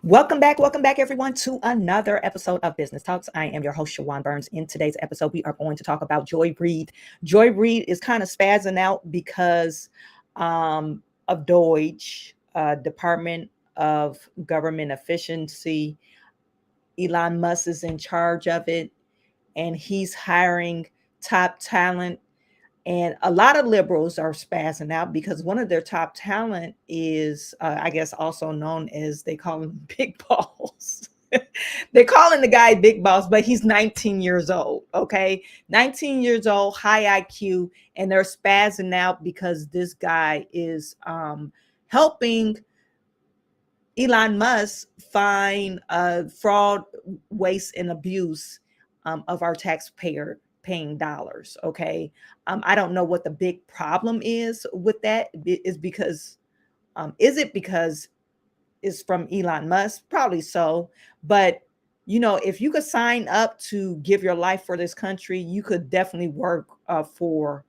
Welcome back, everyone, to another episode of Business Talks. I am your host, Chawanne Burns. In today's episode, we are going to talk about Joy Reid. Joy Reid is kind of spazzing out because of DOGE, Department of Government Efficiency. Elon Musk is in charge of it, and he's hiring top talent. And a lot of liberals are spazzing out because one of their top talent is, I guess, also known as, they call him Big Boss. They're calling the guy Big Boss, but he's 19 years old. Okay. 19 years old, high IQ, and they're spazzing out because this guy is helping Elon Musk find fraud, waste, and abuse of our taxpayer paying dollars. Okay. I don't know what the big problem is with that. Is because is it because it's from Elon Musk? Probably so. But if you could sign up to give your life for this country, you could definitely work for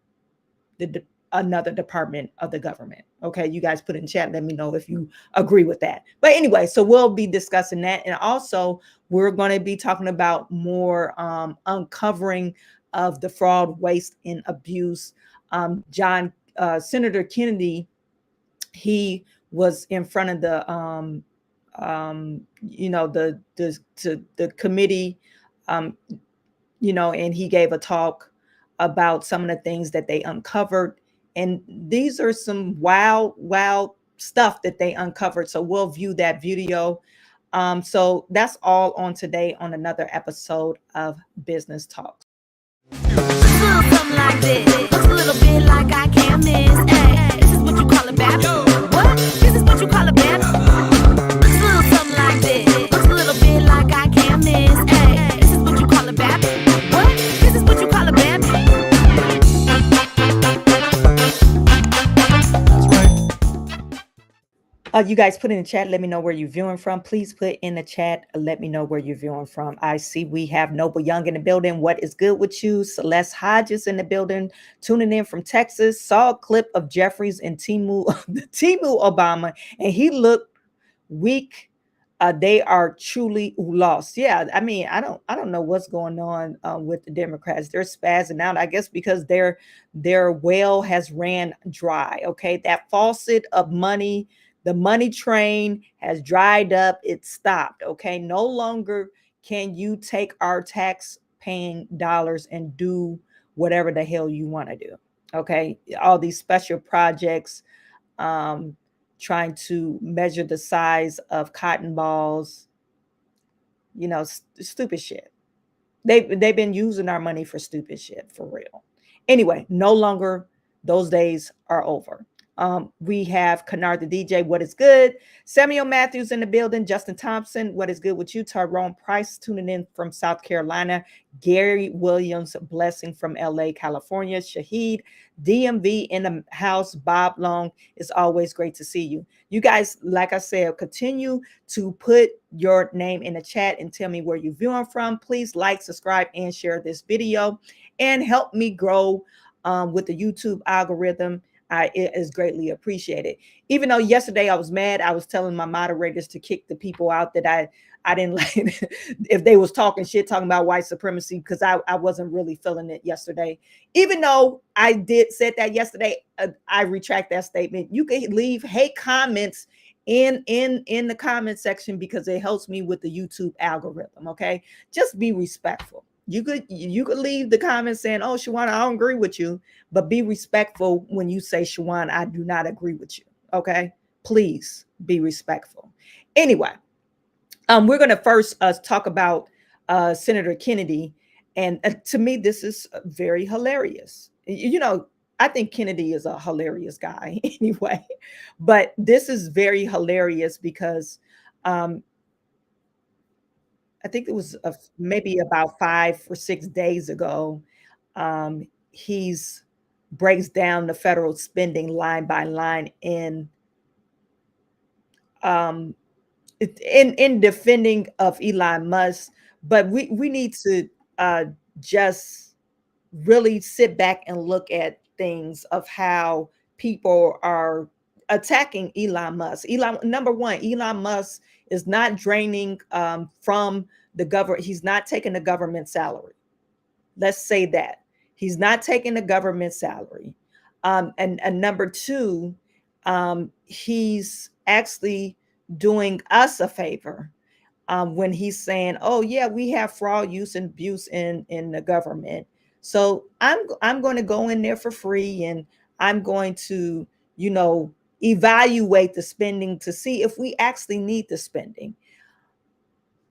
another department of the government. Okay, you guys put in chat, let me know if you agree with that. But anyway, so we'll be discussing that, and also we're going to be talking about more uncovering of the fraud, waste, and abuse. Senator Kennedy, he was in front of the the committee, and he gave a talk about some of the things that they uncovered. And these are some wild stuff that they uncovered. So we'll view that video. So that's all on today on another episode of Business Talks. Something like this. Looks a little bit like I can't miss. Hey, this is what you call a bad. What? This is what you call a bad. Something like this. Looks a little bit like I can't miss. Hey, this is what you call a bad. What? This is what you call a bad. You guys put in the chat. Let me know where you're viewing from. Please put in the chat. Let me know where you're viewing from. I see we have Noble Young in the building. What is good with you? Celeste Hodges in the building, tuning in from Texas. Saw a clip of Jeffries and Timu Obama, and he looked weak. They are truly lost. Yeah, I mean, I don't know what's going on with the Democrats. They're spazzing out, I guess, because their well has ran dry. Okay, that faucet of money. The money train has dried up. It stopped. Okay. No longer can you take our tax paying dollars and do whatever the hell you want to do. Okay. All these special projects, trying to measure the size of cotton balls, stupid shit. They've been using our money for stupid shit, for real. Anyway, no longer, those days are over. We have Kennard the DJ, what is good? Samuel Matthews in the building. Justin Thompson, what is good with you? Tyrone Price tuning in from South Carolina. Gary Williams, blessing from LA, California. Shahid, DMV in the house. Bob Long, it's always great to see you. You guys, like I said, continue to put your name in the chat and tell me where you're viewing from. Please like, subscribe, and share this video and help me grow with the YouTube algorithm. It is greatly appreciated. Even though yesterday I was mad, I was telling my moderators to kick the people out that I didn't like if they was talking shit, talking about white supremacy, because I wasn't really feeling it yesterday. Even though I said that yesterday, I retract that statement. You can leave hate comments in the comment section because it helps me with the YouTube algorithm. Okay, just be respectful. You could leave the comments saying, "Oh, Shawana, I don't agree with you," but be respectful when you say, "Shawana, I do not agree with you." Okay, please be respectful. Anyway, we're going to first talk about Senator Kennedy, and to me, this is very hilarious. I think Kennedy is a hilarious guy anyway, but this is very hilarious because I think it was maybe about 5 or 6 days ago. He's breaks down the federal spending line by line um, in defending of Elon Musk. But we need to just really sit back and look at things of how people are attacking Elon Musk. Number one, Elon Musk is not draining from the government. He's not taking the government salary. Let's say that. He's not taking the government salary. And number two, he's actually doing us a favor when he's saying, "Oh yeah, we have fraud, use, and abuse in the government. So I'm going to go in there for free, and I'm going to, evaluate the spending to see if we actually need the spending."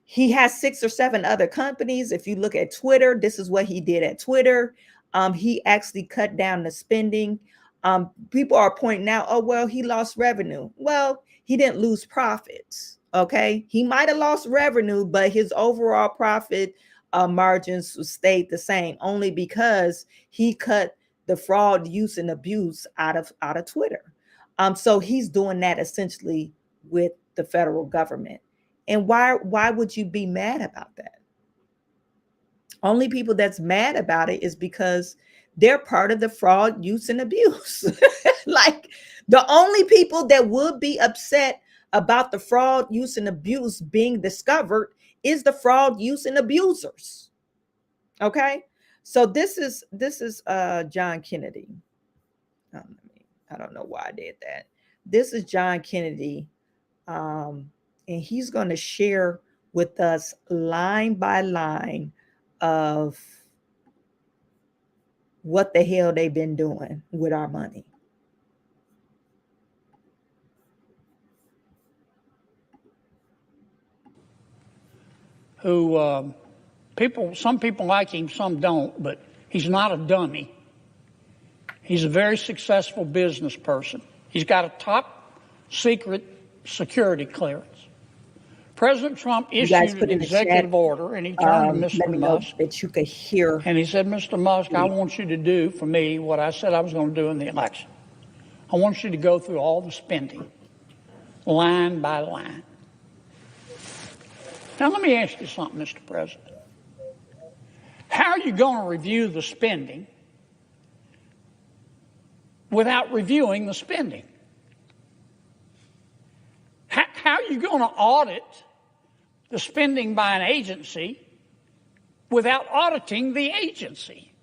He has 6 or 7 other companies. If you look at Twitter, this is what he did at Twitter. He actually cut down the spending. People are pointing out, oh, well, he lost revenue. Well, he didn't lose profits. Okay. He might have lost revenue, but his overall profit margins stayed the same, only because he cut the fraud, use, and abuse out of Twitter. So he's doing that essentially with the federal government. And why would you be mad about that? Only people that's mad about it is because they're part of the fraud, use, and abuse. Like, the only people that would be upset about the fraud, use, and abuse being discovered is the fraud, use, and abusers. Okay, so this is John Kennedy. I don't know why I did that. This is John Kennedy, and he's going to share with us line by line of what the hell they've been doing with our money. Who some people like him, some don't, but he's not a dummy. He's a very successful business person. He's got a top secret security clearance. President Trump issued an executive order, and he turned to Mr. Musk that you could hear. And he said, Mr. Musk, I want you to do for me what I said I was going to do in the election. I want you to go through all the spending, line by line. Now, let me ask you something, Mr. President. How are you going to review the spending without reviewing the spending? How are you going to audit the spending by an agency without auditing the agency?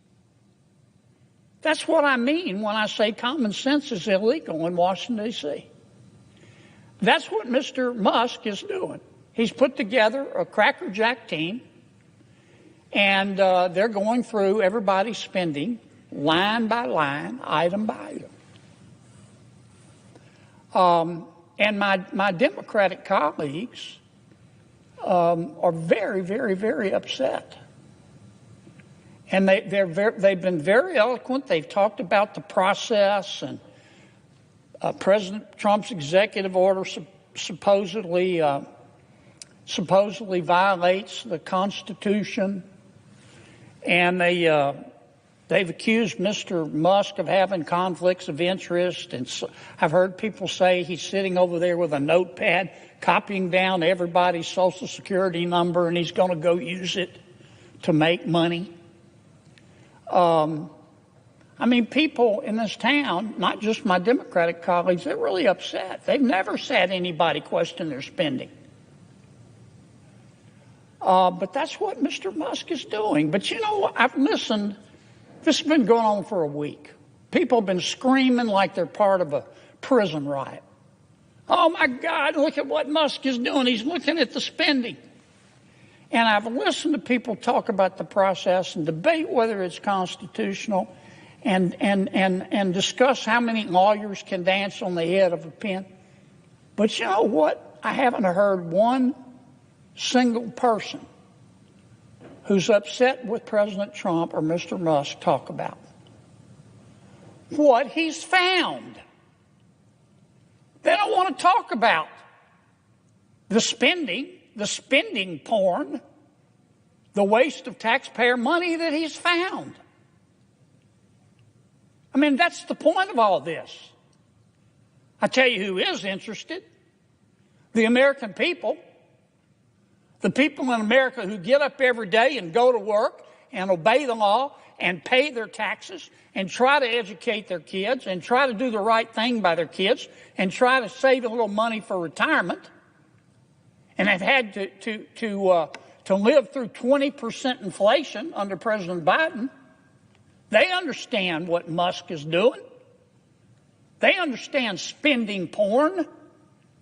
That's what I mean when I say common sense is illegal in Washington, D.C. That's what Mr. Musk is doing. He's put together a crackerjack team, and they're going through everybody's spending line by line, item by item. And my Democratic colleagues are very, very, very upset. And they've been very eloquent. They've talked about the process, and President Trump's executive order supposedly violates the Constitution. And they've accused Mr. Musk of having conflicts of interest. And so I've heard people say he's sitting over there with a notepad, copying down everybody's Social Security number, and he's going to go use it to make money. I mean, people in this town, not just my Democratic colleagues, they're really upset. They've never said anybody question their spending. But that's what Mr. Musk is doing. But you know, I've listened. This has been going on for a week. People have been screaming like they're part of a prison riot. Oh, my God, look at what Musk is doing. He's looking at the spending. And I've listened to people talk about the process and debate whether it's constitutional and discuss how many lawyers can dance on the head of a pin. But you know what? I haven't heard one single person who's upset with President Trump or Mr. Musk talk about what he's found. They don't want to talk about the spending porn, the waste of taxpayer money that he's found. I mean, that's the point of all this. I tell you who is interested. The American people. The people in America who get up every day and go to work and obey the law and pay their taxes and try to educate their kids and try to do the right thing by their kids and try to save a little money for retirement. and have had to live through 20% inflation under President Biden. They understand what Musk is doing. They understand spending porn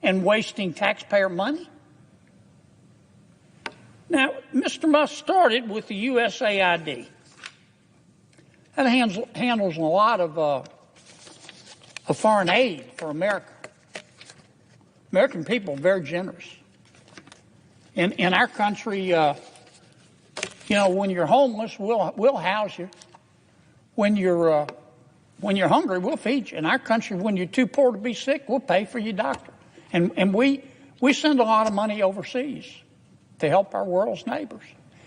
and wasting taxpayer money. Now, Mr. Musk started with the USAID. That handles a lot of foreign aid for America. American people are very generous. In our country, when you're homeless, we'll house you. When you're hungry, we'll feed you. In our country, when you're too poor to be sick, we'll pay for your doctor. And we send a lot of money overseas to help our world's neighbors.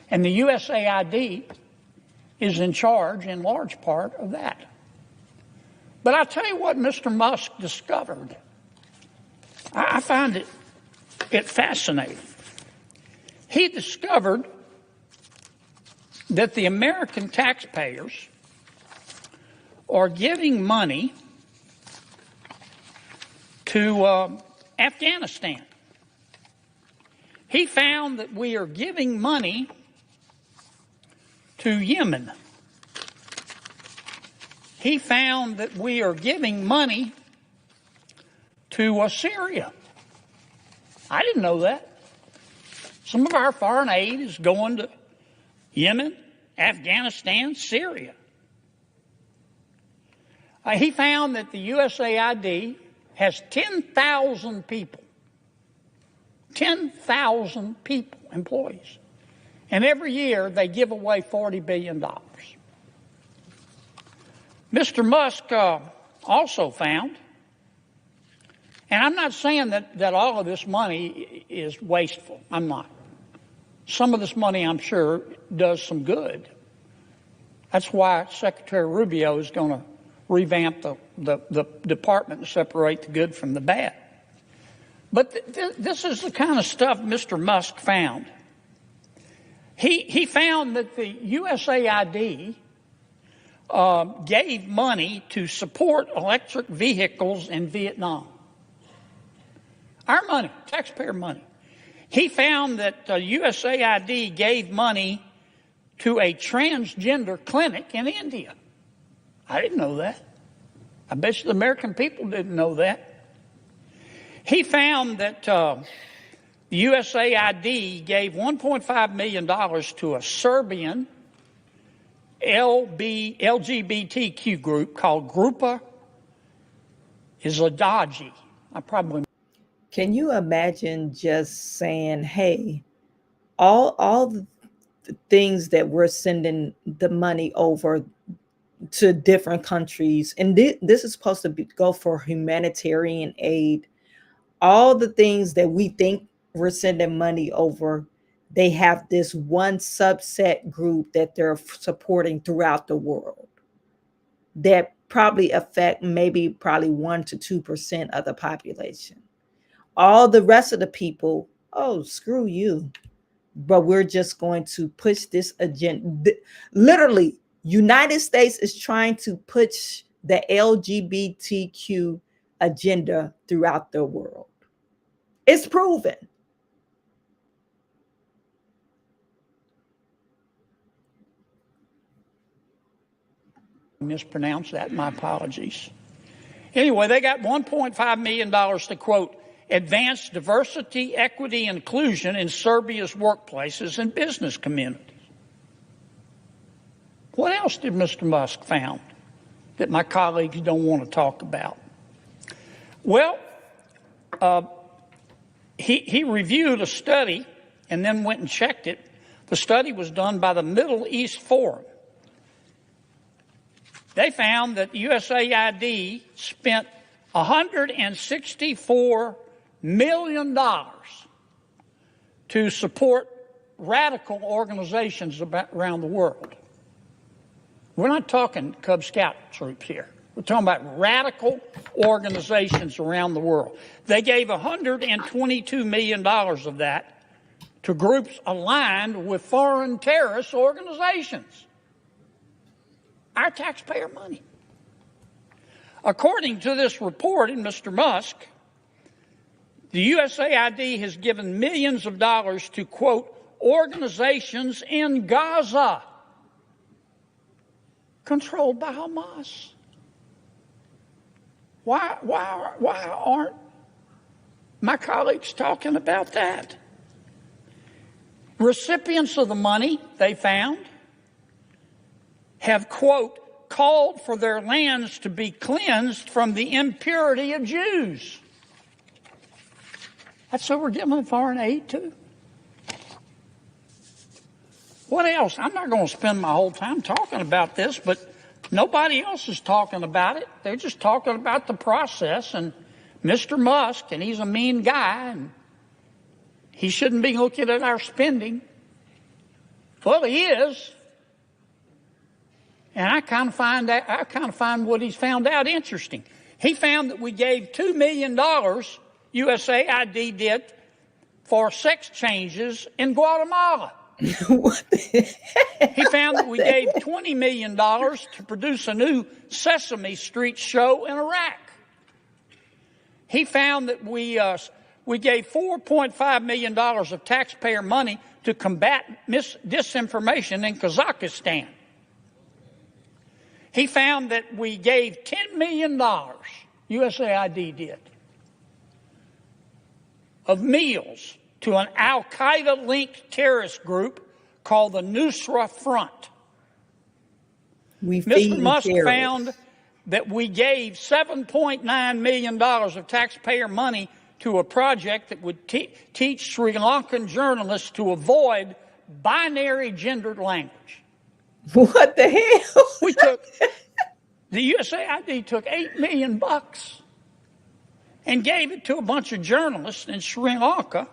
And the USAID is in charge, in large part, of that. But I'll tell you what Mr. Musk discovered. I find it fascinating. He discovered that the American taxpayers are giving money to Afghanistan. He found that we are giving money to Yemen. He found that we are giving money to Syria. I didn't know that. Some of our foreign aid is going to Yemen, Afghanistan, Syria. He found that the USAID has 10,000 people. 10,000 people, employees. And every year they give away $40 billion. Mr. Musk also found, and I'm not saying that all of this money is wasteful. I'm not. Some of this money, I'm sure, does some good. That's why Secretary Rubio is going to revamp the department and separate the good from the bad. But this is the kind of stuff Mr. Musk found. He found that the USAID gave money to support electric vehicles in Vietnam. Our money, taxpayer money. He found that USAID gave money to a transgender clinic in India. I didn't know that. I bet you the American people didn't know that. He found that the USAID gave $1.5 million to a Serbian LGBTQ group called Grupa Izladaji. Can you imagine just saying, hey, all the things that we're sending the money over to different countries, and this is supposed to go for humanitarian aid, all the things that we think we're sending money over, they have this one subset group that they're supporting throughout the world that probably affect probably 1 to 2% of the population. All the rest of the people, oh, screw you. But we're just going to push this agenda. Literally, United States is trying to push the LGBTQ agenda throughout the world. It's proven. Mispronounced that, my apologies. Anyway, they got $1.5 million to, quote, advance diversity, equity, inclusion in Serbia's workplaces and business communities. What else did Mr. Musk found that my colleagues don't want to talk about? Well, he reviewed a study and then went and checked it. The study was done by the Middle East Forum. They found that USAID spent $164 million to support radical organizations around the world. We're not talking Cub Scout troops here. We're talking about radical organizations around the world. They gave $122 million of that to groups aligned with foreign terrorist organizations. Our taxpayer money. According to this report in Mr. Musk, The USAID has given millions of dollars to, quote, organizations in Gaza controlled by Hamas. Why aren't my colleagues talking about that? Recipients of the money, they found, have, quote, called for their lands to be cleansed from the impurity of Jews. That's who we're giving foreign aid to. What else? I'm not going to spend my whole time talking about this, but nobody else is talking about it. They're just talking about the process and Mr. Musk, and he's a mean guy, and he shouldn't be looking at our spending. Well, he is. And I kind of find what he's found out interesting. He found that we gave $2 million, USAID did, for sex changes in Guatemala. What the He found that we gave $20 million to produce a new Sesame Street show in Iraq. He found that we gave $4.5 million of taxpayer money to combat disinformation in Kazakhstan. He found that we gave $10 million, USAID did, of meals to an al-Qaeda-linked terrorist group called the Nusra Front. Mr. Musk found that we gave $7.9 million of taxpayer money to a project that would teach Sri Lankan journalists to avoid binary gendered language. What the hell? The USAID took $8 million and gave it to a bunch of journalists in Sri Lanka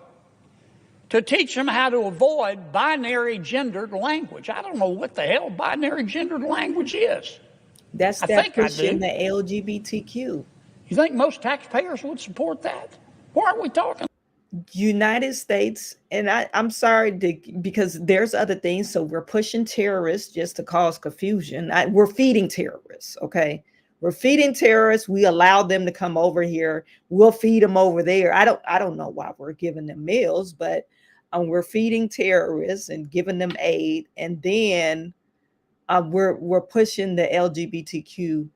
to teach them how to avoid binary gendered language. I don't know what the hell binary gendered language is. That's that pushing the LGBTQ. You think most taxpayers would support that? Why aren't we talking? United States, and I'm sorry because there's other things. So we're pushing terrorists just to cause confusion. We're feeding terrorists, okay? We're feeding terrorists. We allow them to come over here. We'll feed them over there. I don't know why we're giving them meals, but we're feeding terrorists and giving them aid, and then we're pushing the LGBTQ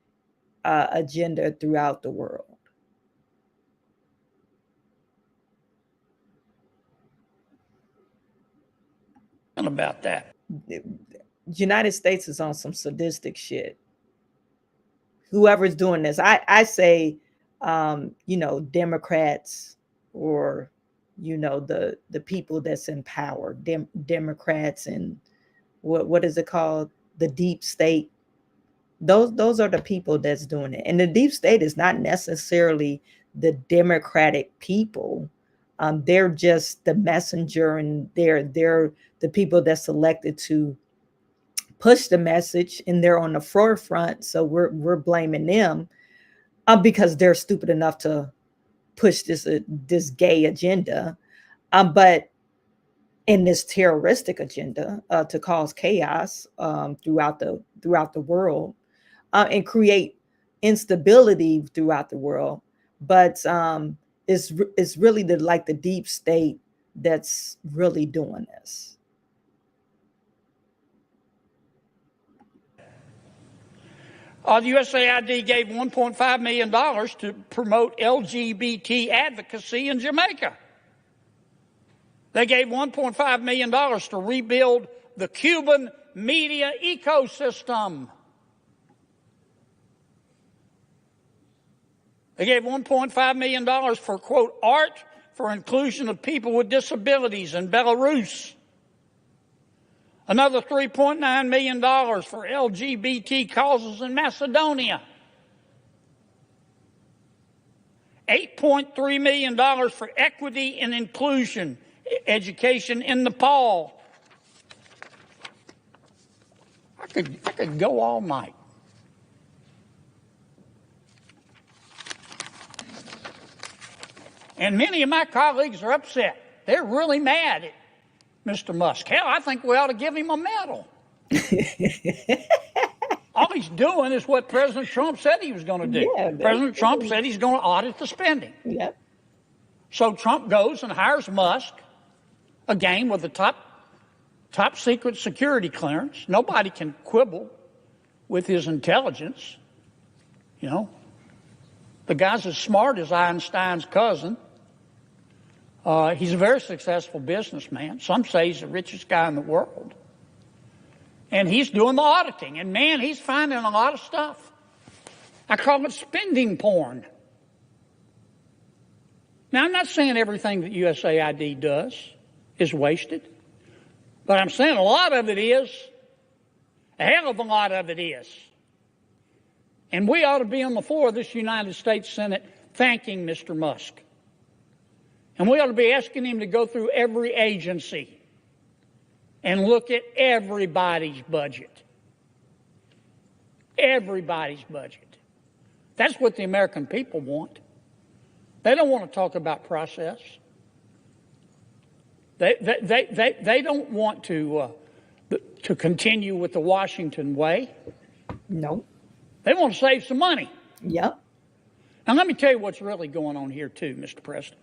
agenda throughout the world. About that. The United States is on some sadistic shit. Whoever's doing this, I say, Democrats or, the people that's in power, Democrats and what is it called? The deep state. Those are the people that's doing it. And the deep state is not necessarily the Democratic people. They're just the messenger, and they're the people that's selected to push the message, and they're on the forefront. So we're blaming them because they're stupid enough to push this gay agenda, but in this terroristic agenda to cause chaos throughout the world and create instability throughout the world. But it's really the deep state that's really doing this. The USAID gave $1.5 million to promote LGBT advocacy in Jamaica. They gave $1.5 million to rebuild the Cuban media ecosystem. They gave $1.5 million for, quote, art for inclusion of people with disabilities in Belarus. Another $3.9 million for LGBT causes in Macedonia. $8.3 million for equity and inclusion education in Nepal. I could go all night. And many of my colleagues are upset. They're really mad at Mr. Musk. Hell, I think we ought to give him a medal. All he's doing is what President Trump said he was going to do. Yeah, President Trump said he's going to audit the spending. Yep. So Trump goes and hires Musk, again with the top secret security clearance. Nobody can quibble with his intelligence. You know, the guy's as smart as Einstein's cousin. He's a very successful businessman. Some say he's the richest guy in the world. And he's doing the auditing. And man, he's finding a lot of stuff. I call it spending porn. Now, I'm not saying everything that USAID does is wasted. But I'm saying a lot of it is. A hell of a lot of it is. And we ought to be on the floor of this United States Senate thanking Mr. Musk. And we ought to be asking him to go through every agency and look at everybody's budget. Everybody's budget. That's what the American people want. They don't want to talk about process. They don't want to continue with the Washington way. No. They want to save some money. Yep. Now, let me tell you what's really going on here, too, Mr. President.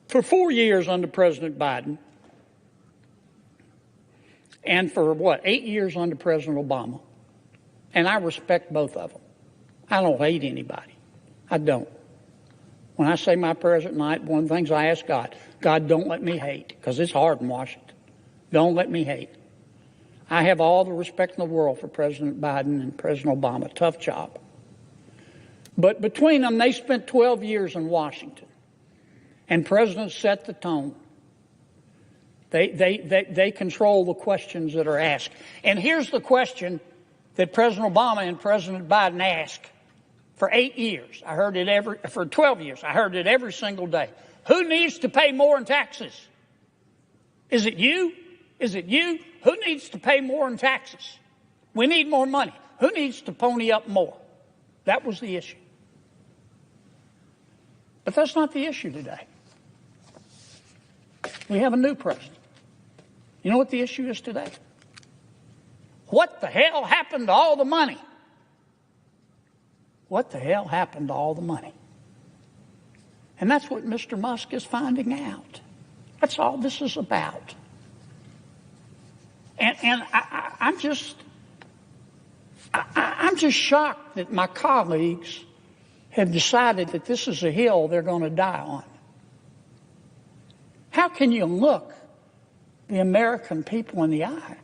For 4 years under President Biden, and for 8 years under President Obama, and I respect both of them. I don't hate anybody. I don't. When I say my prayers at night, one of the things I ask God, God, don't let me hate, because it's hard in Washington. Don't let me hate. I have all the respect in the world for President Biden and President Obama. Tough job. But between them, they spent 12 years in Washington. And presidents set the tone. They control the questions that are asked. And here's the question that President Obama and President Biden asked for 8 years. I heard it for 12 years. I heard it every single day. Who needs to pay more in taxes? Is it you? Is it you? Who needs to pay more in taxes? We need more money. Who needs to pony up more? That was the issue. But that's not the issue today. We have a new president. You know what the issue is today? What the hell happened to all the money? What the hell happened to all the money? And that's what Mr. Musk is finding out. That's all this is about. And I'm just shocked that my colleagues have decided that this is a hill they're going to die on. How can you look the American people in the eye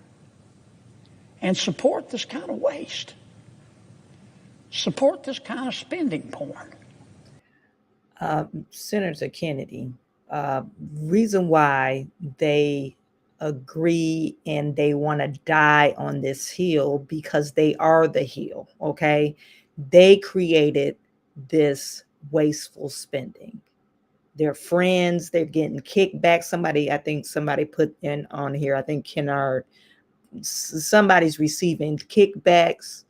and support this kind of waste? Support this kind of spending porn? Senator Kennedy, reason why they agree and they want to die on this hill, because they are the hill, okay? They created this wasteful spending. They're friends, they're getting kickback. I think somebody put in on here, I think Kennard, somebody's receiving kickbacks.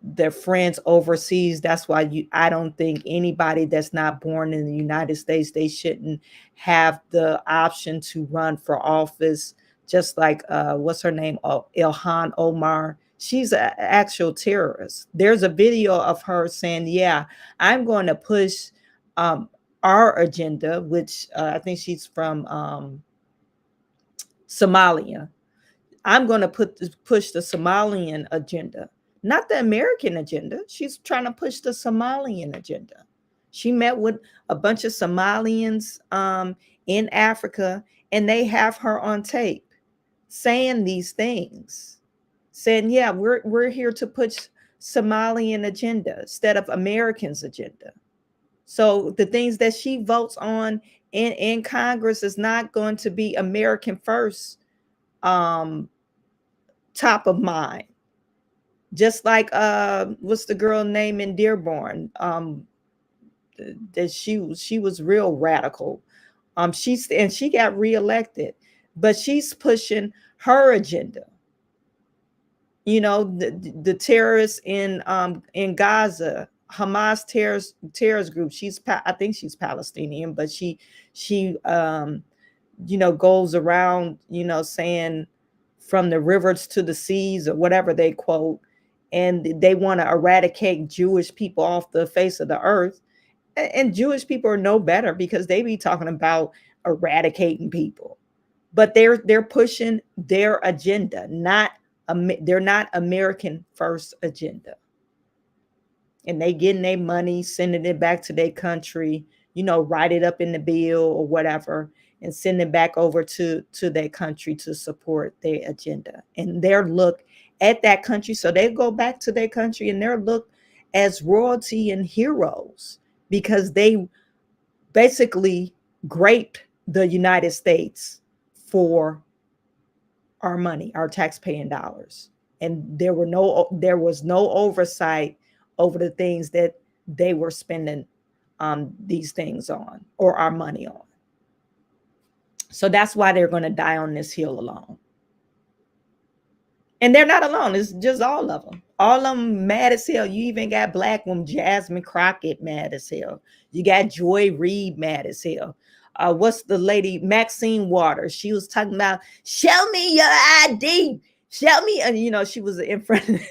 They're friends overseas. That's why I don't think anybody that's not born in the United States, they shouldn't have the option to run for office. Just like, what's her name? Ilhan Omar. She's an actual terrorist. There's a video of her saying, yeah, I'm going to push our agenda, which I think she's from Somalia. I'm going to push the Somalian agenda, not the American agenda. She's trying to push the Somalian agenda. She met with a bunch of Somalians in Africa, and they have her on tape saying these things, saying, yeah, we're here to push Somalian agenda instead of Americans' agenda. So the things that she votes on in Congress is not going to be American first, top of mind. Just like what's the girl name in Dearborn? That she was real radical. She got reelected, but she's pushing her agenda. You know, the terrorists in Gaza, Hamas terrorist group. I think she's Palestinian, but she goes around, saying from the rivers to the seas, or whatever they quote, and they want to eradicate Jewish people off the face of the earth. And Jewish people are no better because they be talking about eradicating people, but they're pushing their agenda, they're not American first agenda. And they getting their money, sending it back to their country, write it up in the bill or whatever, and send it back over to their country to support their agenda and their look at that country. So they go back to their country and their look as royalty and heroes because they basically graped the United States for our money, our taxpaying dollars. And there was no oversight over the things that they were spending these things on, or our money on. So that's why they're going to die on this hill alone. And they're not alone. It's just all of them. All of them mad as hell. You even got black woman Jasmine Crockett mad as hell. You got Joy Reid mad as hell. What's the lady, Maxine Waters? She was talking about, show me your ID. Show me. And, she was in front of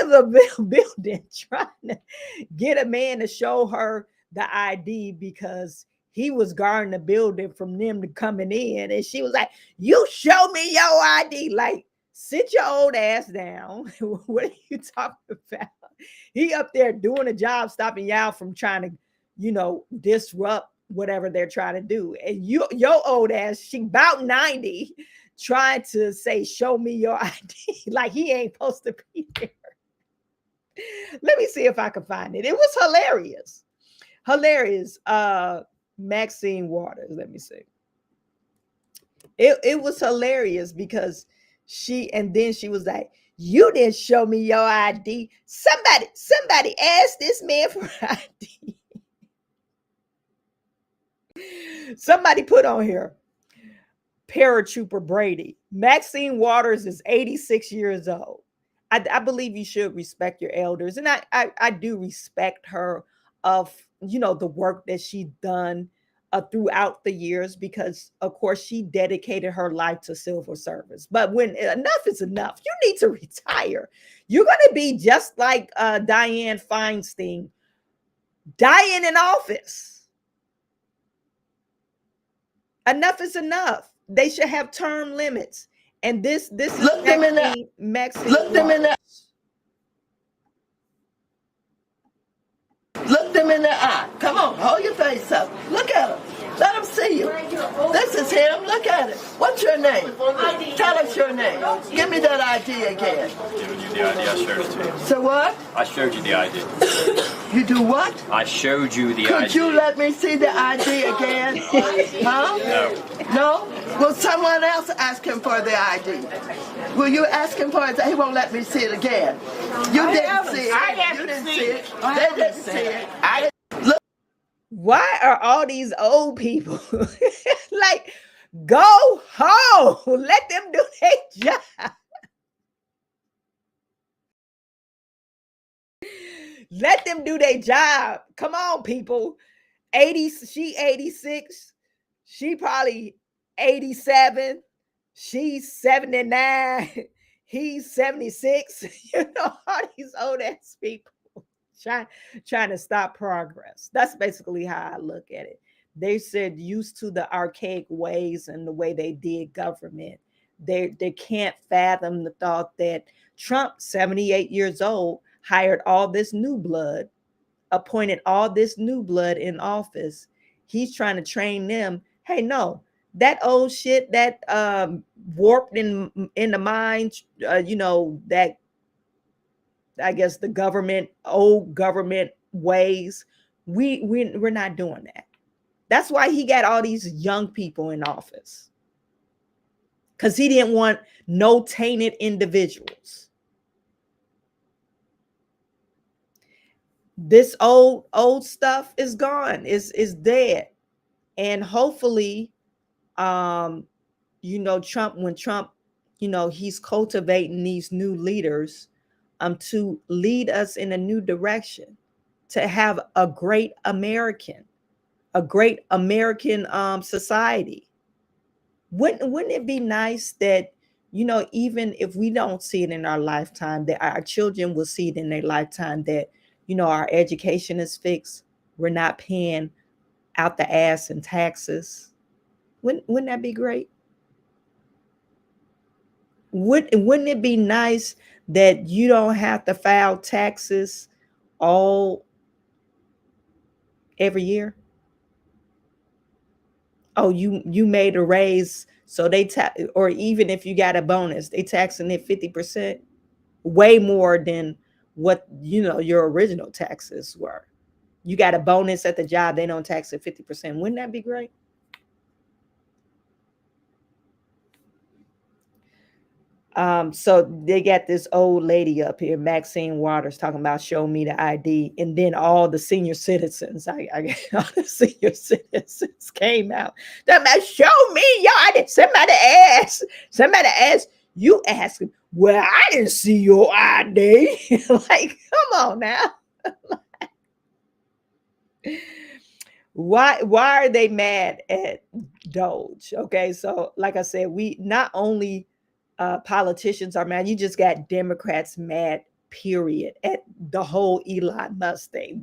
the building trying to get a man to show her the ID because he was guarding the building from them to coming in. And she was like, you show me your ID. Like, sit your old ass down. What are you talking about? He up there doing a job, stopping y'all from trying to, disrupt whatever they're trying to do. And your old ass, she about 90, trying to say, show me your ID. Like he ain't supposed to be there. Let me see if I can find it. It was hilarious. Maxine Waters. Let me see. It was hilarious because then she was like, you didn't show me your ID. Somebody asked this man for ID. Somebody put on here, Paratrooper Brady. Maxine Waters is 86 years old. I believe you should respect your elders. And I do respect her of, the work that she's done throughout the years, because of course she dedicated her life to civil service. But when enough is enough, you need to retire. You're going to be just like Dianne Feinstein, dying in office. Enough is enough. They should have term limits. And this is Look them in the Maxine look them in the look them in the eye. Come on, hold your face up. Look at him. Let him see you. This is him. Look at it. What's your name? Tell us your name. Give me that ID again. Giving you the ID, I showed it to you. So what? I showed you the ID. You do what? I showed you the Could ID. you let me see the ID again? Huh? No. No? Will someone else ask him for the ID? Will you ask him for it? He won't let me see it again. You didn't see it. You didn't see it. They didn't see it. Why are all these old people like, go home? Let them do their job. Let them do their job. Come on, people. 80, she 86. She probably 87. She's 79. He's 76. All these old ass people trying to stop progress. That's basically how I look at it. They said used to the archaic ways and the way they did government. They can't fathom the thought that Trump, 78 years old, hired all this new blood, appointed all this new blood in office. He's trying to train them. Hey, no, that old shit, that warped in the mind, that I guess the old government ways, we're not doing that. That's why he got all these young people in office, because he didn't want no tainted individuals. This old stuff is gone, is dead. And hopefully, Trump, when Trump, he's cultivating these new leaders to lead us in a new direction, to have a great American society. Wouldn't it be nice that, even if we don't see it in our lifetime, that our children will see it in their lifetime, that, our education is fixed. We're not paying out the ass in taxes. Wouldn't that be great? Wouldn't it be nice that you don't have to file taxes all every year? Oh, you made a raise, so or even if you got a bonus, they taxing it 50%, way more than what your original taxes were. You got a bonus at the job, they don't tax it 50%. Wouldn't that be great? So they got this old lady up here, Maxine Waters, talking about show me the ID, and then all the senior citizens, all the senior citizens came out. They're about, show me your ID. Somebody asked, you asking, well, I didn't see your ID. Like, come on now. Why are they mad at DOGE? Okay, so like I said, we not only politicians are mad, you just got Democrats mad, period, at the whole Elon Musk thing.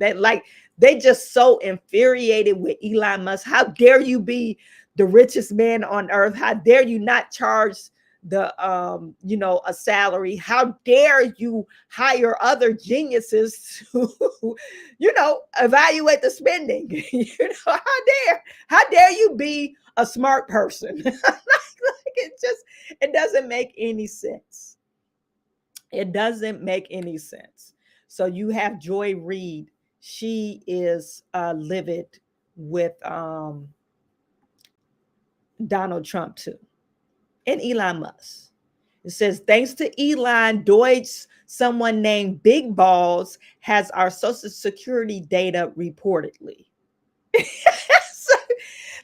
They just so infuriated with Elon Musk. How dare you be the richest man on earth? How dare you not charge the a salary? How dare you hire other geniuses to evaluate the spending? How dare you be a smart person? It doesn't make any sense. It doesn't make any sense. So you have Joy Reid. She is livid with Donald Trump too, and Elon Musk. It says, thanks to Elon, DOGE, someone named Big Balls has our Social Security data reportedly. So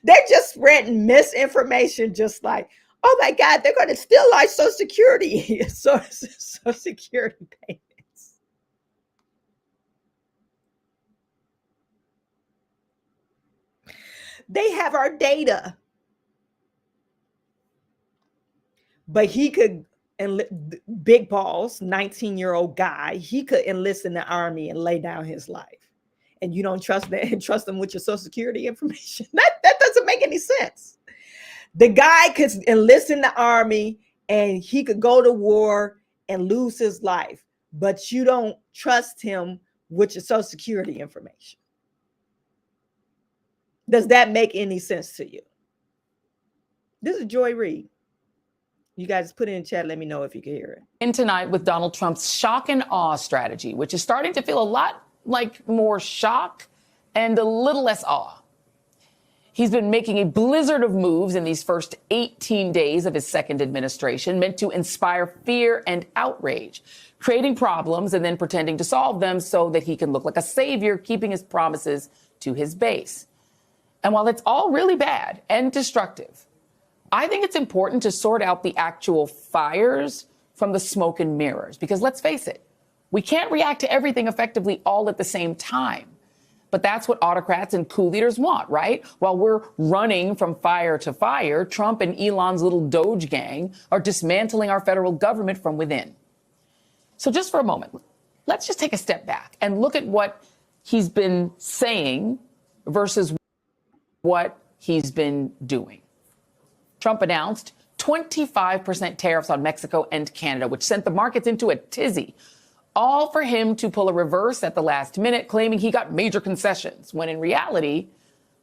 they're just spreading misinformation, just like, oh my God, they're going to steal our Social Security, Social Security payments. They have our data. But he could, Big Balls, 19-year-old guy, he could enlist in the army and lay down his life. And you don't trust them with your Social Security information? That doesn't make any sense. The guy could enlist in the army and he could go to war and lose his life, but you don't trust him with your Social Security information. Does that make any sense to you? This is Joy Reid. You guys put it in chat. Let me know if you can hear it. In tonight with Donald Trump's shock and awe strategy, which is starting to feel a lot like more shock and a little less awe. He's been making a blizzard of moves in these first 18 days of his second administration, meant to inspire fear and outrage, creating problems and then pretending to solve them so that he can look like a savior, keeping his promises to his base. And while it's all really bad and destructive, I think it's important to sort out the actual fires from the smoke and mirrors, because let's face it, we can't react to everything effectively all at the same time. But that's what autocrats and coup leaders want, right? While we're running from fire to fire, Trump and Elon's little DOGE gang are dismantling our federal government from within. So just for a moment, let's just take a step back and look at what he's been saying versus what he's been doing. Trump announced 25% tariffs on Mexico and Canada, which sent the markets into a tizzy, all for him to pull a reverse at the last minute, claiming he got major concessions, when in reality,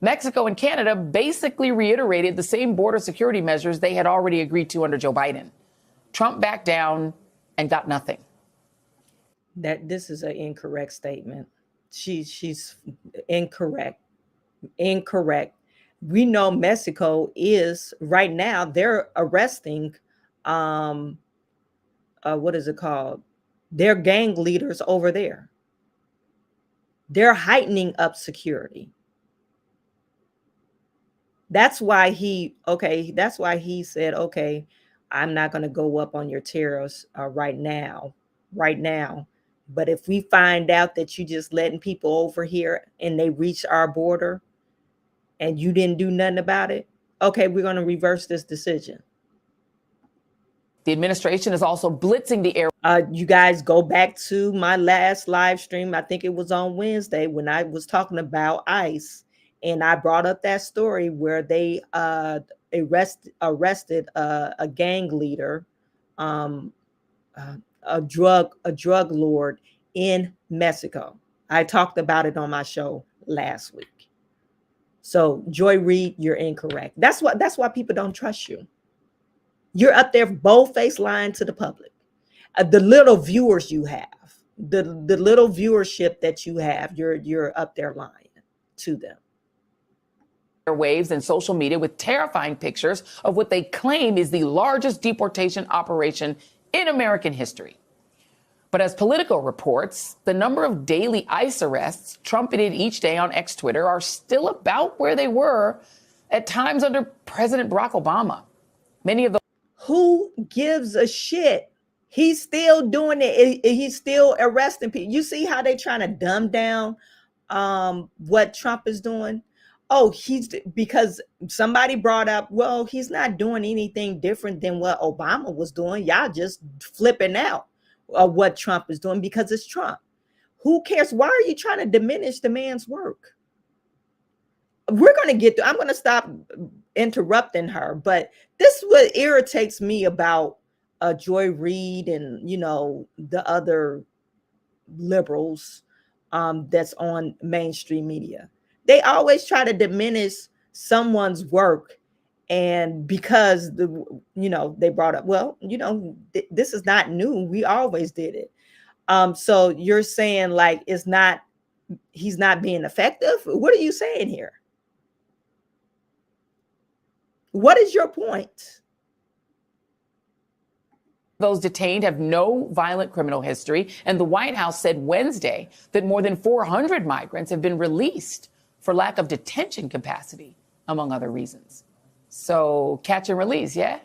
Mexico and Canada basically reiterated the same border security measures they had already agreed to under Joe Biden. Trump backed down and got nothing. This is an incorrect statement. She's incorrect. Incorrect. We know Mexico is right now, they're arresting what is it called? Their gang leaders over there. They're heightening up security. That's why he said, okay, I'm not going to go up on your tariffs right now. But if we find out that you just letting people over here and they reach our border and you didn't do nothing about it, okay, we're going to reverse this decision. The administration is also blitzing the air. You guys go back to my last live stream. I think it was on Wednesday when I was talking about ICE, and I brought up that story where they arrested a gang leader, a drug lord in Mexico. I talked about it on my show last week. So Joy Reid, you're incorrect. That's why people don't trust you. You're up there bold-faced lying to the public. The little viewers you have, the little viewership that you have, you're up there lying to them. Waves and social media with terrifying pictures of what they claim is the largest deportation operation in American history. But as Politico reports, the number of daily ICE arrests trumpeted each day on X Twitter are still about where they were at times under President Barack Obama. Many of the Who gives a shit? He's still doing it. He's still arresting people. You see how they trying to dumb down what Trump is doing? Oh, because somebody brought up, well, he's not doing anything different than what Obama was doing. Y'all just flipping out of what Trump is doing because it's Trump. Who cares? Why are you trying to diminish the man's work? We're going to get through. I'm going to stop interrupting her, but this is what irritates me about Joy Reid and, the other liberals that's on mainstream media. They always try to diminish someone's work, and because they brought up, well, this is not new. We always did it. So you're saying like he's not being effective? What are you saying here? What is your point? Those detained have no violent criminal history, and the White House said Wednesday that more than 400 migrants have been released for lack of detention capacity, among other reasons. So catch and release, yeah?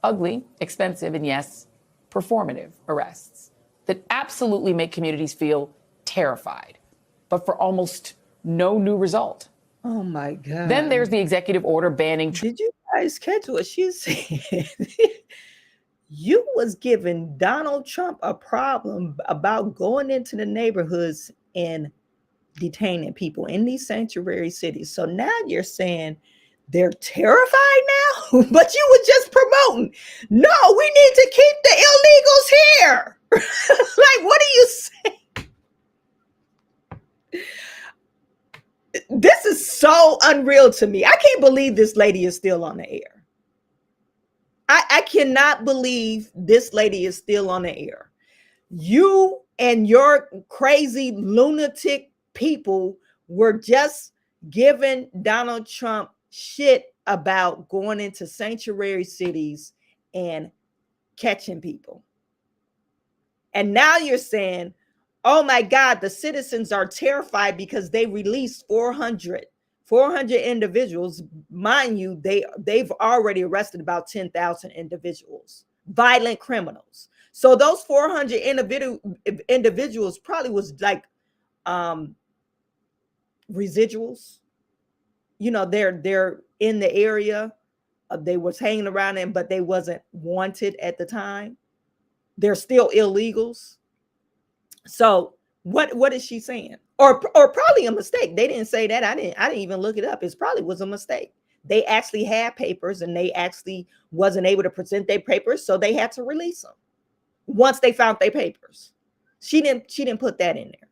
Ugly, expensive, and yes, performative arrests that absolutely make communities feel terrified, but for almost no new result. Oh my God. Then there's the executive order banning. Did you guys catch what she said? You was giving Donald Trump a problem about going into the neighborhoods and detaining people in these sanctuary cities. So now you're saying they're terrified now, but you were just promoting. No, we need to keep the illegals here. Like, what are you saying? This is so unreal to me. I can't believe this lady is still on the air. I cannot believe this lady is still on the air. You and your crazy lunatic people were just giving Donald Trump shit about going into sanctuary cities and catching people. And now you're saying, oh my God, the citizens are terrified because they released 400 individuals. Mind you, they've already arrested about 10,000 individuals, violent criminals. So those 400 individuals probably was like residuals. They're in the area. They was hanging around them, but they wasn't wanted at the time. They're still illegals. So what is she saying? Or probably a mistake. They didn't say that. I didn't even look it up. It probably was a mistake. They actually had papers and they actually wasn't able to present their papers, so they had to release them once they found their papers. She didn't put that in there.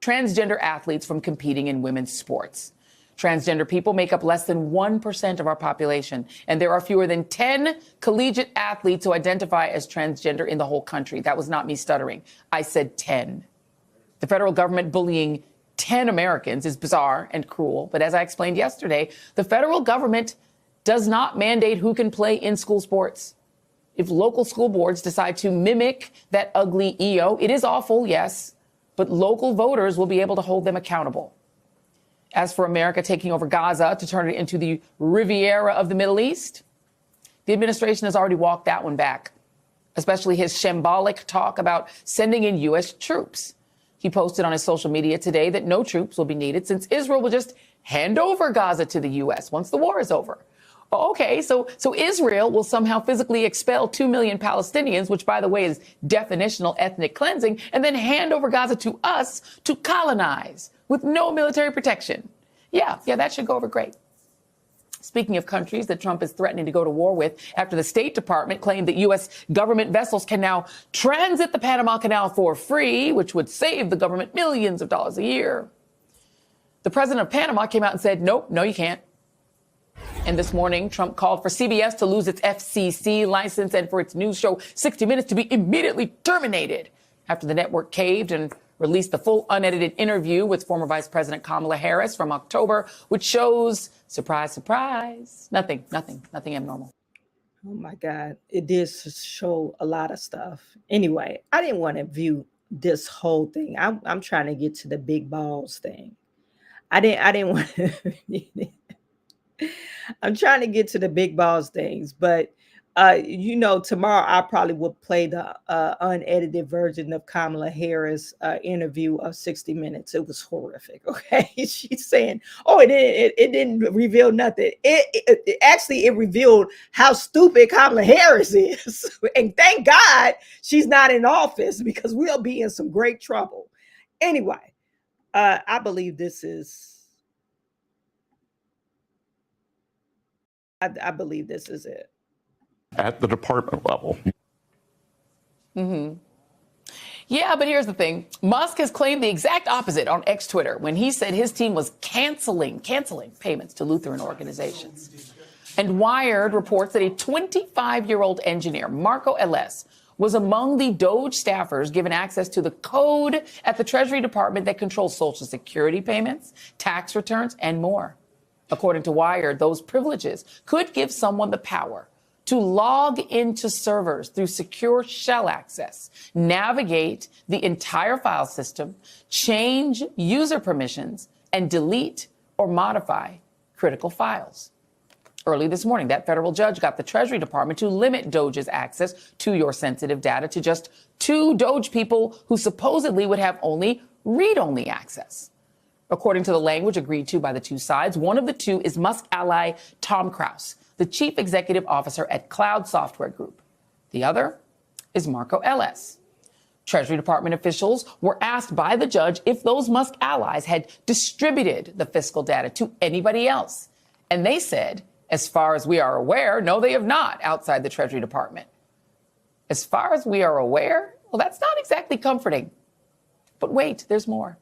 Transgender athletes from competing in women's sports. Transgender people make up less than 1% of our population, and there are fewer than 10 collegiate athletes who identify as transgender in the whole country. That was not me stuttering. I said 10. The federal government bullying 10 Americans is bizarre and cruel, but as I explained yesterday, the federal government does not mandate who can play in school sports. If local school boards decide to mimic that ugly EO, it is awful, yes, but local voters will be able to hold them accountable. As for America taking over Gaza to turn it into the Riviera of the Middle East, the administration has already walked that one back, especially his shambolic talk about sending in U.S. troops. He posted on his social media today that no troops will be needed since Israel will just hand over Gaza to the U.S. once the war is over. Okay, so Israel will somehow physically expel 2 million Palestinians, which, by the way, is definitional ethnic cleansing, and then hand over Gaza to us to colonize with no military protection. Yeah, that should go over great. Speaking of countries that Trump is threatening to go to war with, after the State Department claimed that U.S. government vessels can now transit the Panama Canal for free, which would save the government millions of dollars a year. The president of Panama came out and said, nope, no, you can't. And this morning, Trump called for CBS to lose its FCC license and for its news show 60 Minutes to be immediately terminated after the network caved and released the full unedited interview with former Vice President Kamala Harris from October, which shows, surprise, surprise, nothing abnormal. Oh my God, it did show a lot of stuff. Anyway, I didn't want to view this whole thing. I'm trying to get to the big balls thing. I didn't want to. I'm trying to get to the big balls things, but tomorrow I probably will play the unedited version of Kamala Harris interview of 60 Minutes. It was horrific. Okay, she's saying, "Oh, it didn't reveal nothing. It actually revealed how stupid Kamala Harris is, and thank God she's not in office because we'll be in some great trouble." Anyway, I believe this is. I believe this is it. At the department level. Mm-hmm. Yeah, but here's the thing. Musk has claimed the exact opposite on X Twitter when he said his team was canceling payments to Lutheran organizations. And Wired reports that a 25-year-old engineer, Marco Ellis, was among the DOGE staffers given access to the code at the Treasury Department that controls Social Security payments, tax returns, and more. According to Wired, those privileges could give someone the power to log into servers through secure shell access, navigate the entire file system, change user permissions, and delete or modify critical files. Early this morning, that federal judge got the Treasury Department to limit DOGE's access to your sensitive data to just 2 DOGE people who supposedly would have only read-only access. According to the language agreed to by the 2 sides, one of the 2 is Musk ally Tom Krause, the chief executive officer at Cloud Software Group. The other is Marco Ellis. Treasury Department officials were asked by the judge if those Musk allies had distributed the fiscal data to anybody else. And they said, as far as we are aware, no, they have not outside the Treasury Department. As far as we are aware, well, that's not exactly comforting. But wait, there's more.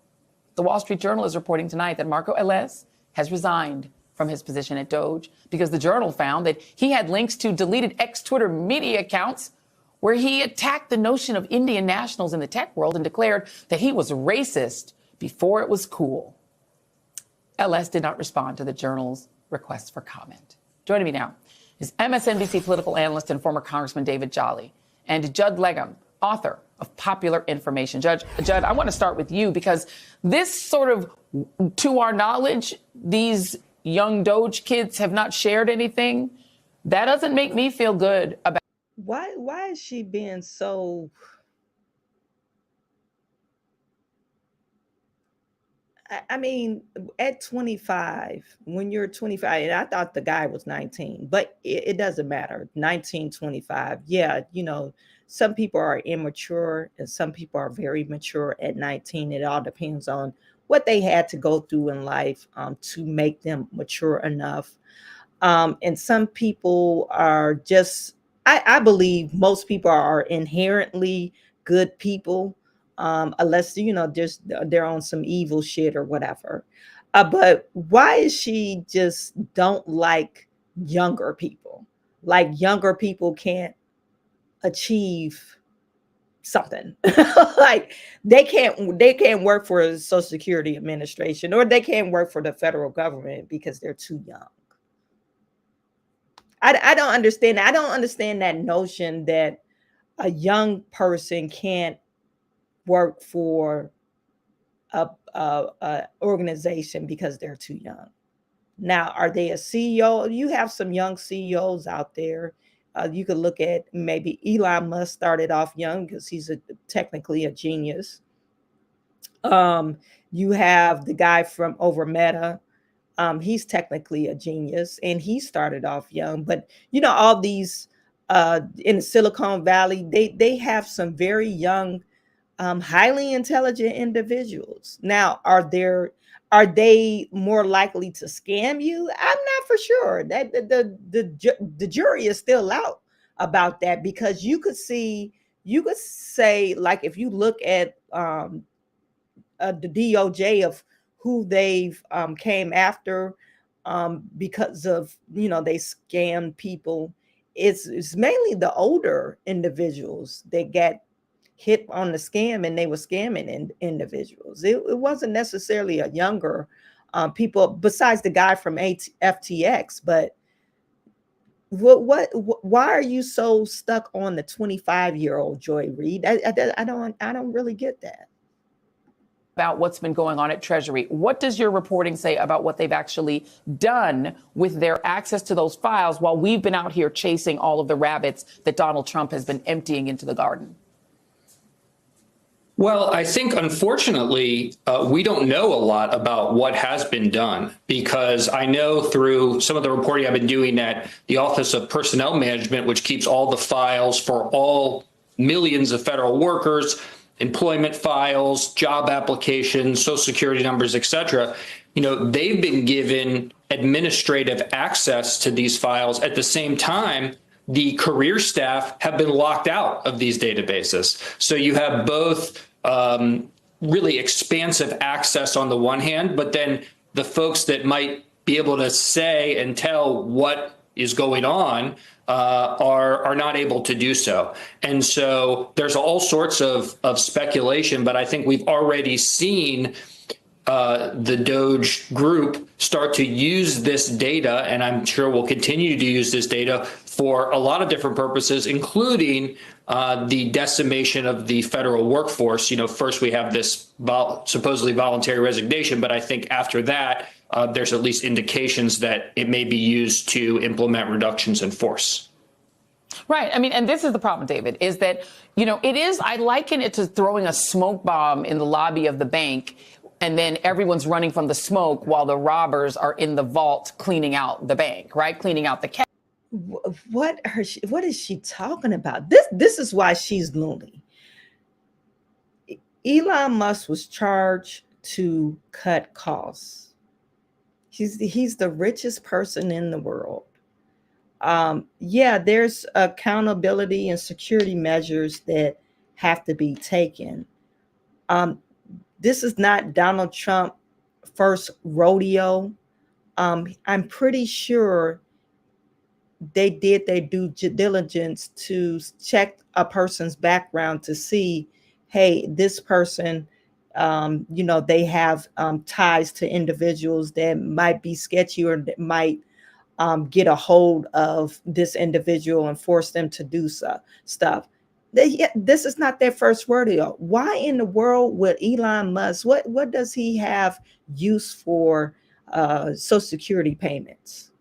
The Wall Street Journal is reporting tonight that Marco Ellis has resigned from his position at DOGE because the Journal found that he had links to deleted ex-Twitter media accounts where he attacked the notion of Indian nationals in the tech world and declared that he was racist before it was cool. Ellis did not respond to the Journal's request for comment. Joining me now is MSNBC political analyst and former Congressman David Jolly and Judd Legum, author of Popular Information. Judd, I want to start with you because this sort of, to our knowledge, these young DOGE kids have not shared anything. That doesn't make me feel good about. Why is she being so? I mean, at 25, when you're 25, and I thought the guy was 19, but it doesn't matter. 19, 25. Yeah, some people are immature and some people are very mature at 19. It all depends on what they had to go through in life to make them mature enough. And some people are just, I believe most people are inherently good people. Unless, they're on some evil shit or whatever. But why is she just don't like younger people? Like younger people can't achieve something. Like they can't work for the Social Security Administration or they can't work for the federal government because they're too young. I don't understand. I don't understand that notion that a young person can't work for a organization because they're too young. Now, are they a CEO? You have some young CEOs out there. You could look at maybe Elon Musk started off young because he's technically a genius. You have the guy from over Meta, He's technically a genius, and he started off young. But all these in the Silicon Valley, they have some very young, highly intelligent individuals. Now, are they more likely to scam you? I'm not for sure. That the jury is still out about that, because you could say, like, if you look at the DOJ of who they've came after, because of they scammed people. It's mainly the older individuals that got hit on the scam, and they were scamming individuals. It wasn't necessarily a younger people, besides the guy from FTX. But why are you so stuck on the 25-year-old, Joy Reid? I don't really get that. About what's been going on at Treasury. What does your reporting say about what they've actually done with their access to those files while we've been out here chasing all of the rabbits that Donald Trump has been emptying into the garden? Well, I think, unfortunately, we don't know a lot about what has been done, because I know through some of the reporting I've been doing at the Office of Personnel Management, which keeps all the files for all millions of federal workers, employment files, job applications, social security numbers, et cetera, they've been given administrative access to these files. At the same time, the career staff have been locked out of these databases. So you have both really expansive access on the one hand, but then the folks that might be able to say and tell what is going on are not able to do so. And so there's all sorts of speculation, but I think we've already seen the DOGE group start to use this data, and I'm sure we'll continue to use this data for a lot of different purposes, including the decimation of the federal workforce. First we have this supposedly voluntary resignation, but I think after that, there's at least indications that it may be used to implement reductions in force. Right. I mean, and this is the problem, David, is that, I liken it to throwing a smoke bomb in the lobby of the bank, and then everyone's running from the smoke while the robbers are in the vault cleaning out the bank, right? Cleaning out the cash. What is she talking about? This is why she's loony. Elon Musk was charged to cut costs. He's the richest person in the world. There's accountability and security measures that have to be taken. This is not Donald Trump first rodeo. I'm pretty sure they did their due diligence to check a person's background to see, hey, this person, they have ties to individuals that might be sketchy, or that might get a hold of this individual and force them to do stuff. This is not their first rodeo. Why in the world would Elon Musk, what does he have use for Social Security payments?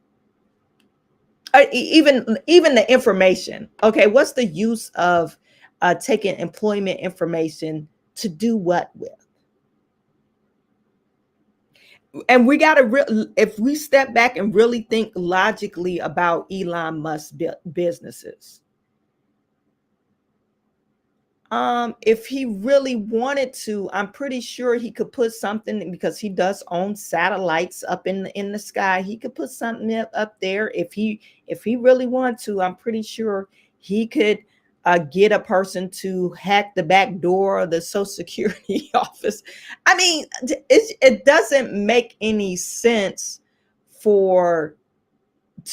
Even the information. Okay, what's the use of taking employment information to do what with? And we got to, if we step back and really think logically about Elon Musk's businesses, if he really wanted to, I'm pretty sure he could put something, because he does own satellites up in the sky. He could put something up there if he really wanted to. I'm pretty sure he could get a person to hack the back door of the Social Security office. I mean, it doesn't make any sense to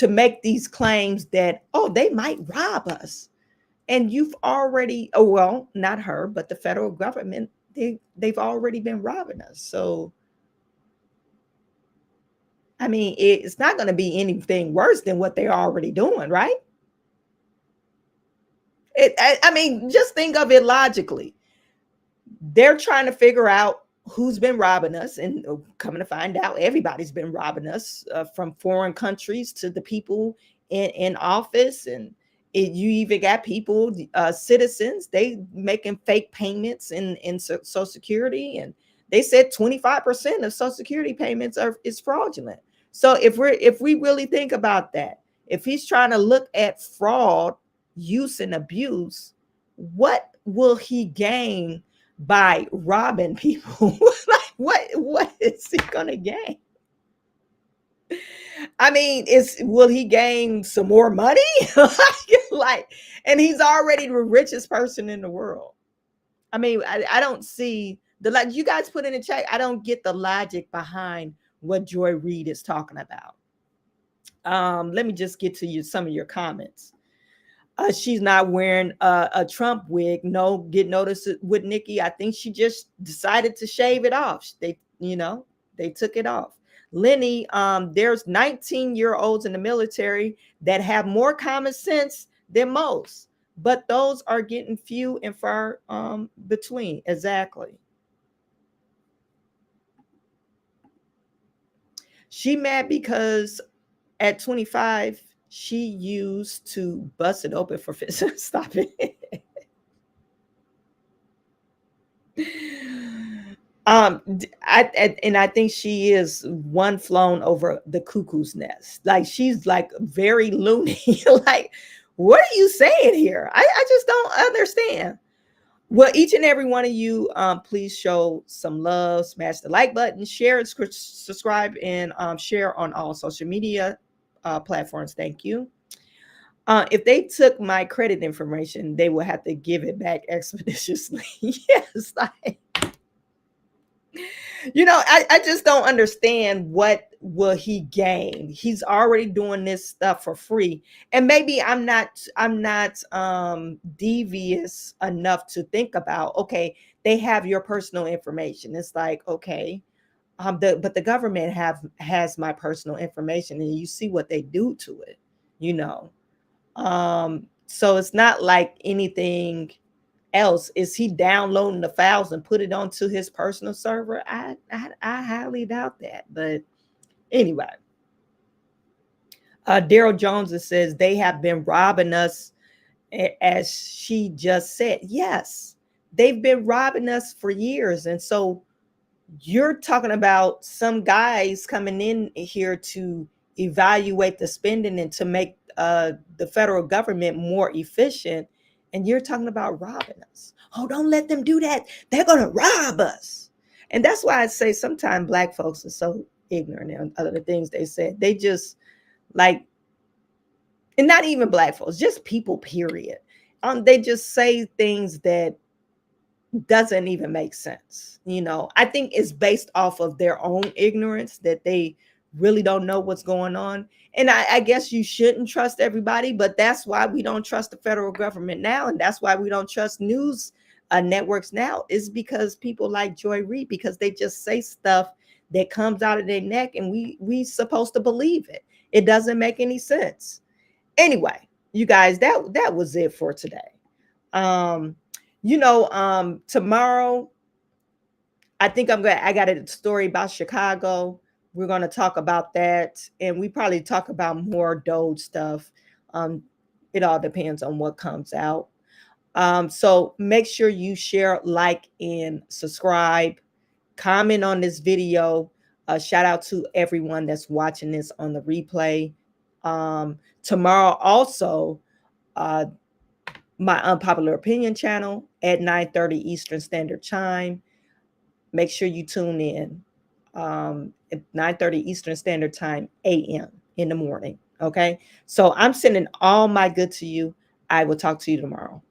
make these claims that, they might rob us. And you've already, well, not her, but the federal government, they've already been robbing us. So, I mean, it's not going to be anything worse than what they're already doing, right? I mean, just think of it logically. They're trying to figure out who's been robbing us, and coming to find out, everybody's been robbing us, from foreign countries to the people in office. And you even got people, citizens, they making fake payments in Social Security, and they said 25% of Social Security payments is fraudulent. So if we really think about that, if he's trying to look at fraud, use, and abuse, what will he gain by robbing people? Like what is he gonna gain? I mean, will he gain some more money? like, and he's already the richest person in the world. I mean, I don't see the, like you guys put in the chat. I don't get the logic behind what Joy Reid is talking about. Let me just get to you some of your comments. She's not wearing a Trump wig. No, get noticed with Nikki. I think she just decided to shave it off. They took it off. Lenny, there's 19-year-olds in the military that have more common sense than most, but those are getting few and far between. Exactly. She mad because at 25, she used to bust it open for fist. Stop it. I think she is one flown over the cuckoo's nest. Like, she's like very loony. Like, what are you saying here? I just don't understand. Well, each and every one of you, please show some love, smash the like button, share and subscribe, and share on all social media platforms. Thank you. If they took my credit information, they will have to give it back expeditiously. Yes, I just don't understand what will he gain. He's already doing this stuff for free, and maybe I'm not devious enough to think about, okay, they have your personal information. It's like, okay, but the government has my personal information, and you see what they do to it, so it's not like anything else. Is he downloading the files and put it onto his personal server? I highly doubt that. But anyway, Daryl Jones says they have been robbing us, as she just said. Yes, they've been robbing us for years. And so you're talking about some guys coming in here to evaluate the spending and to make the federal government more efficient. And you're talking about robbing us. Oh, don't let them do that. They're going to rob us. And that's why I say sometimes Black folks are so ignorant of other things they said. They just like, and not even Black folks, just people, period. They just say things that doesn't even make sense. I think it's based off of their own ignorance, that they really don't know what's going on. And I guess you shouldn't trust everybody, but that's why we don't trust the federal government now. And that's why we don't trust news networks now, is because people like Joy Reid, because they just say stuff that comes out of their neck, and we supposed to believe it. It doesn't make any sense. Anyway, you guys, that was it for today. Tomorrow, I think I got a story about Chicago. We're going to talk about that, and we probably talk about more DOGE stuff. It all depends on what comes out. So make sure you share, like, and subscribe. Comment on this video. Shout out to everyone that's watching this on the replay. Tomorrow also, my Unpopular Opinion channel at 9:30 Eastern Standard Time. Make sure you tune in at 9:30 Eastern Standard Time, a.m. in the morning. Okay, so I'm sending all my good to you. I will talk to you tomorrow.